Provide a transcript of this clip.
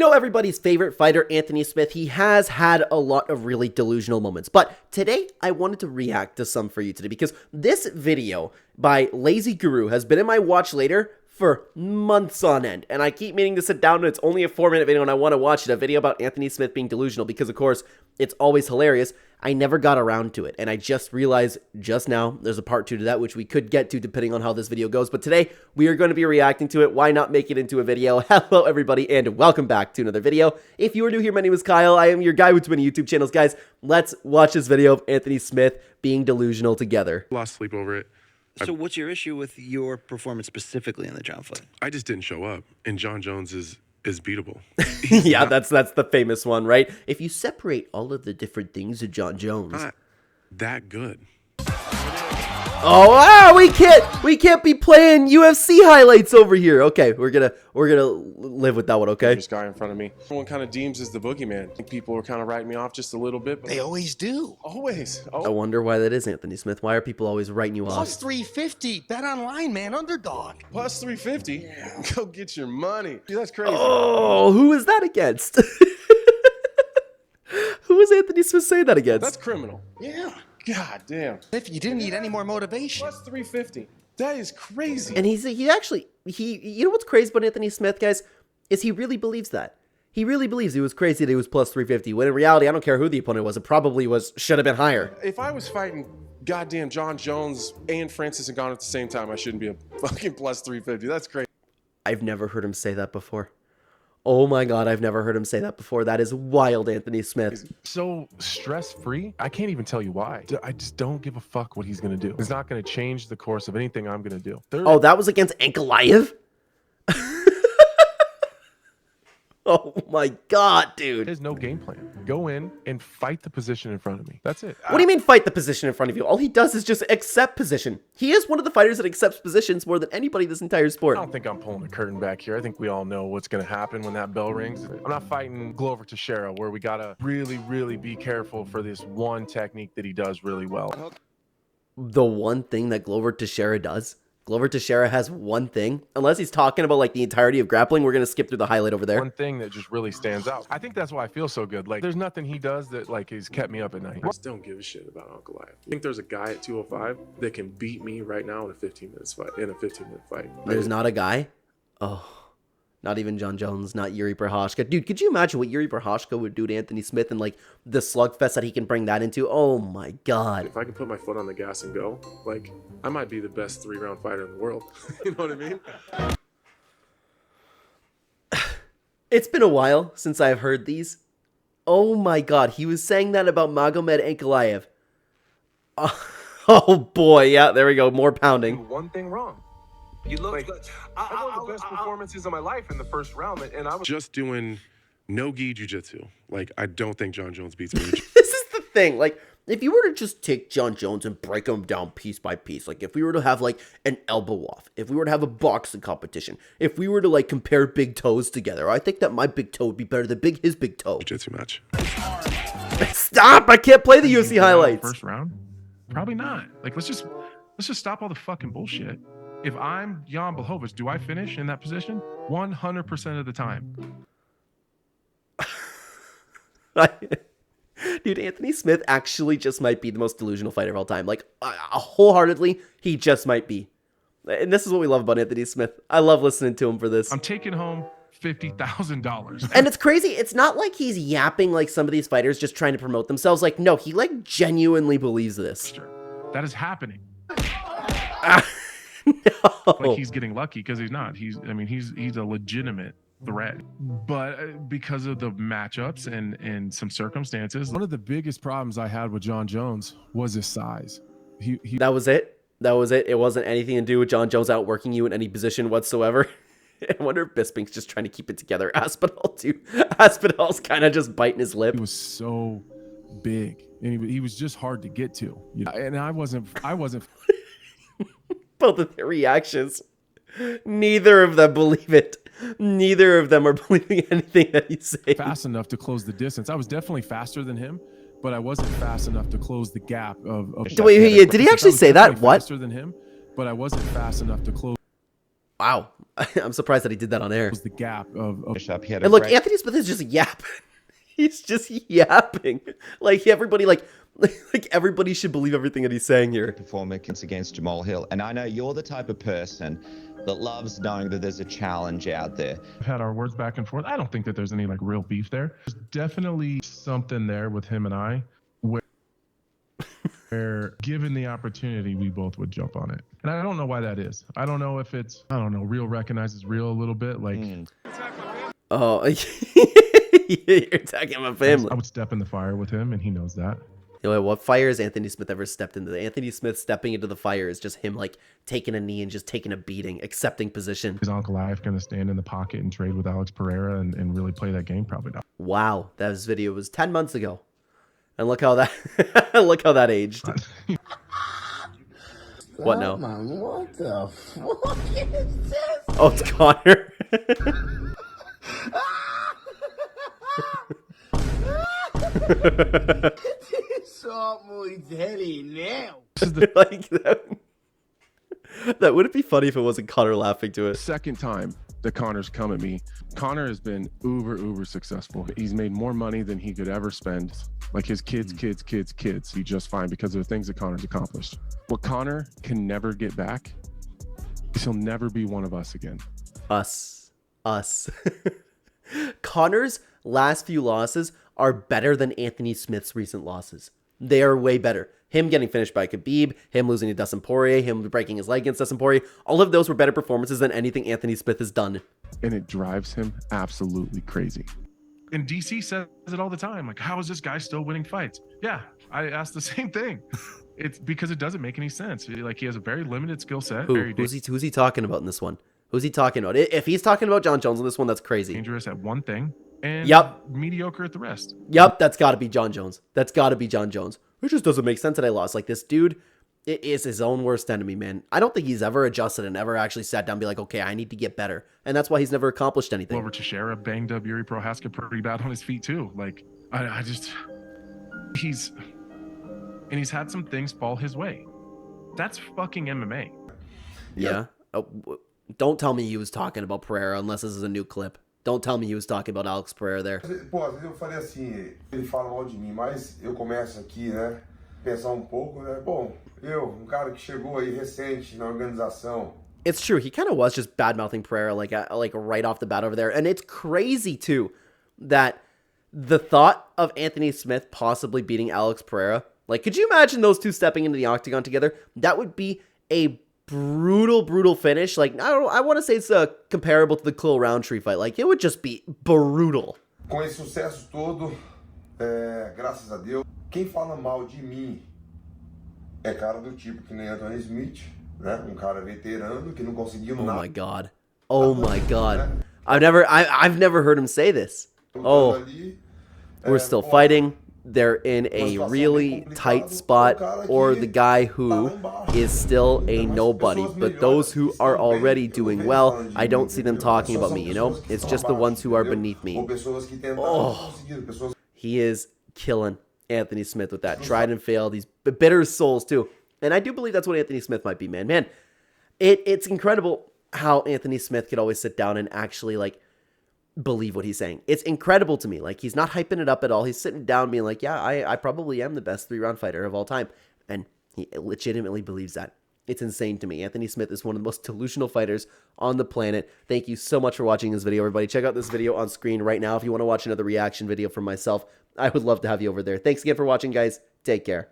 know, everybody's favorite fighter, Anthony Smith, he has had a lot of really delusional moments. But today, I wanted to react to some for you today because this video by Lazy Guru has been in my watch later for months on end. And I keep meaning to sit down, and it's only a 4-minute video, and I want to watch it. A video about Anthony Smith being delusional because, of course, it's always hilarious. I never got around to it, and I just realized just now there's a part 2 to that, which we could get to depending on how this video goes. But today, we are going to be reacting to it. Why not make it into a video? Hello, everybody, and welcome back to another video. If you are new here, my name is Kyle. I am your guy with too many YouTube channels. Guys, let's watch this video of Anthony Smith being delusional together. Lost sleep over it. So what's your issue with your performance specifically in the John fight? I just didn't show up, and John Jones is beatable. Yeah, that's the famous one, right? If you separate all of the different things of John Jones, not that good. oh wow, we can't be playing UFC highlights over here. Okay, we're gonna live with that one. Okay. This guy in front of me. Everyone kind of deems as the boogeyman. I think people are kind of writing me off just a little bit. But They always do. always. I wonder why that is, Anthony Smith. Why are people always writing you off? Plus 350. Bet online, man. Underdog. Plus 350. Yeah. Go get your money. Dude, that's crazy. Oh, who is that against? Who is Anthony Smith saying that against? That's criminal. Yeah. God damn. If you didn't need any more motivation. Plus 350. That is crazy. And he actually, you know what's crazy about Anthony Smith, guys, is he really believes that. He really believes he was crazy that he was plus 350, when in reality, I don't care who the opponent was, it probably should have been higher. If I was fighting goddamn John Jones and Francis Ngannou at the same time, I shouldn't be a fucking plus 350. That's crazy. I've never heard him say that before. Oh my God, I've never heard him say that before. That is wild, Anthony Smith. So stress-free, I can't even tell you why. I just don't give a fuck what he's gonna do. It's not gonna change the course of anything I'm gonna do. Oh, that was against Ankalaev? Oh my God, dude. There's no game plan. Go in and fight the position in front of me. That's it. What do you mean fight the position in front of you? All he does is just accept position. He is one of the fighters that accepts positions more than anybody this entire sport. I don't think I'm pulling the curtain back here. I think we all know what's going to happen when that bell rings. I'm not fighting Glover Teixeira, where we got to really be careful for this one technique that he does really well. The one thing that Glover Teixeira does? Glover Teixeira has one thing. Unless he's talking about like the entirety of grappling, we're going to skip through the highlight over there. One thing that just really stands out. I think that's why I feel so good. Like, there's nothing he does that like has kept me up at night. I just don't give a shit about Uncle Life. I think there's a guy at 205 that can beat me right now in a 15-minute fight. There's not a guy? Oh, not even John Jones, not Yuri Prochazka. Dude, could you imagine what Yuri Prochazka would do to Anthony Smith and like the slugfest that he can bring that into? Oh my God. If I can put my foot on the gas and go, like, I might be the best 3-round fighter in the world. You know what I mean? It's been a while since I've heard these. Oh my God, he was saying that about Magomed Ankalaev. Oh boy, yeah, there we go, more pounding. One thing wrong. You look like, I had one of the best performances of my life in the first round, and I was just doing no-gi jiu-jitsu. Like, I don't think John Jones beats me. This is the thing, like, if you were to just take John Jones and break him down piece by piece, like if we were to have like an elbow off, if we were to have a boxing competition, if we were to like compare big toes together, I think that my big toe would be better than his big toe. Jiu-jitsu match. Stop! I can't play the UFC highlights. First round? Probably not. Like, let's just stop all the fucking bullshit. If I'm Jan Blachowicz, do I finish in that position? 100% of the time. Dude, Anthony Smith actually just might be the most delusional fighter of all time. Like, wholeheartedly, he just might be. And this is what we love about Anthony Smith. I love listening to him for this. I'm taking home $50,000. And it's crazy. It's not like he's yapping like some of these fighters just trying to promote themselves. Like, no, he like genuinely believes this. That is happening. No. Like, he's getting lucky because he's not. He's a legitimate threat, but because of the matchups and some circumstances. One of the biggest problems I had with John Jones was his size. That was it. That was it. It wasn't anything to do with John Jones outworking you in any position whatsoever. I wonder if Bisping's just trying to keep it together. Aspinall too. Aspinall's kind of just biting his lip. He was so big, and he was just hard to get to. You know? And I wasn't. Both of their reactions. Neither of them believe it. Neither of them are believing anything that he's saying. Fast enough to close the distance. I was definitely faster than him, but I wasn't fast enough to close the gap of Wait, did he actually say that? What? Faster than him, but I wasn't fast enough to close. Wow. I'm surprised that he did that on air. Was the gap of And look, Anthony Smith is just yapping. He's just yapping. Like everybody, like everybody should believe everything that he's saying here. Performance against Jamal Hill. And I know you're the type of person that loves knowing that there's a challenge out there. We've had our words back and forth. I don't think that there's any like real beef there. There's definitely something there with him and I where given the opportunity, we both would jump on it. And I don't know why that is. I don't know if it's, I don't know, real recognizes real a little bit. Like, Oh, you're attacking my family. I would step in the fire with him, and he knows that. You know what fire has Anthony Smith ever stepped into? Anthony Smith stepping into the fire is just him like taking a knee and just taking a beating, accepting position. Is Uncle Life going to stand in the pocket and trade with Alex Pereira and really play that game? Probably not. Wow, that video was 10 months ago. And look how that look how that aged. What now? What the fuck is this? Oh, it's Connor. Somos dele now. Like that wouldn't be funny if it wasn't Connor laughing to it. Second time that Connor's come at me. Connor has been uber successful. He's made more money than he could ever spend. Like his kids be just fine because of the things that Connor's accomplished. What Connor can never get back is he'll never be one of us again. Us. Connor's last few losses are better than Anthony Smith's recent losses. They are way better. Him getting finished by Khabib, him losing to Dustin Poirier, him breaking his leg against Dustin Poirier. All of those were better performances than anything Anthony Smith has done. And it drives him absolutely crazy. And DC says it all the time. Like, how is this guy still winning fights? Yeah, I asked the same thing. It's because it doesn't make any sense. Like, he has a very limited skill set. Who's he talking about in this one? Who's he talking about? If he's talking about John Jones in this one, that's crazy. Dangerous at one thing and mediocre at the rest. Yep, that's got to be John Jones. That's got to be John Jones. It just doesn't make sense that I lost. Like, this dude, it is his own worst enemy, man. I don't think he's ever adjusted and ever actually sat down and be like, okay, I need to get better. And that's why he's never accomplished anything. Over Teixeira banged up Yuri Prohaska pretty bad on his feet too. Like, I just, he's had some things fall his way. That's fucking MMA. Yeah. Oh, don't tell me he was talking about Pereira unless this is a new clip. Don't tell me he was talking about Alex Pereira there. Pô, às vezes eu falei assim, ele fala mal de mim, mas eu começo aqui, né, pensar pouco, né? Bom, cara que chegou aí recente na organização. It's true. He kind of was just bad-mouthing Pereira like right off the bat over there. And it's crazy too that the thought of Anthony Smith possibly beating Alex Pereira, like, could you imagine those two stepping into the octagon together? That would be a brutal finish. Like, I want to say it's comparable to the Khalil Roundtree fight. Like, it would just be brutal. Com esse sucesso todo, graças a Deus, quem fala mal de mim é cara do tipo que nem Anthony Smith, né? Cara veterano que não conseguiu nada. Oh my god. Oh my god. I've never heard him say this. Oh, we're still fighting. They're in a really tight spot, or the guy who is still a nobody. But those who are already doing well, I don't see them talking about me, you know? It's just the ones who are beneath me. Oh, he is killing Anthony Smith with that. Tried and failed. These bitter souls too. And I do believe that's what Anthony Smith might be, man. Man, it's incredible how Anthony Smith could always sit down and actually, like, believe what he's saying. It's incredible to me. Like, he's not hyping it up at all. He's sitting down being like, yeah, I probably am the best 3-round fighter of all time. And he legitimately believes that. It's insane to me. Anthony Smith is one of the most delusional fighters on the planet. Thank you so much for watching this video, everybody. Check out this video on screen right now if you want to watch another reaction video from myself. I would love to have you over there. Thanks again for watching, guys. Take care.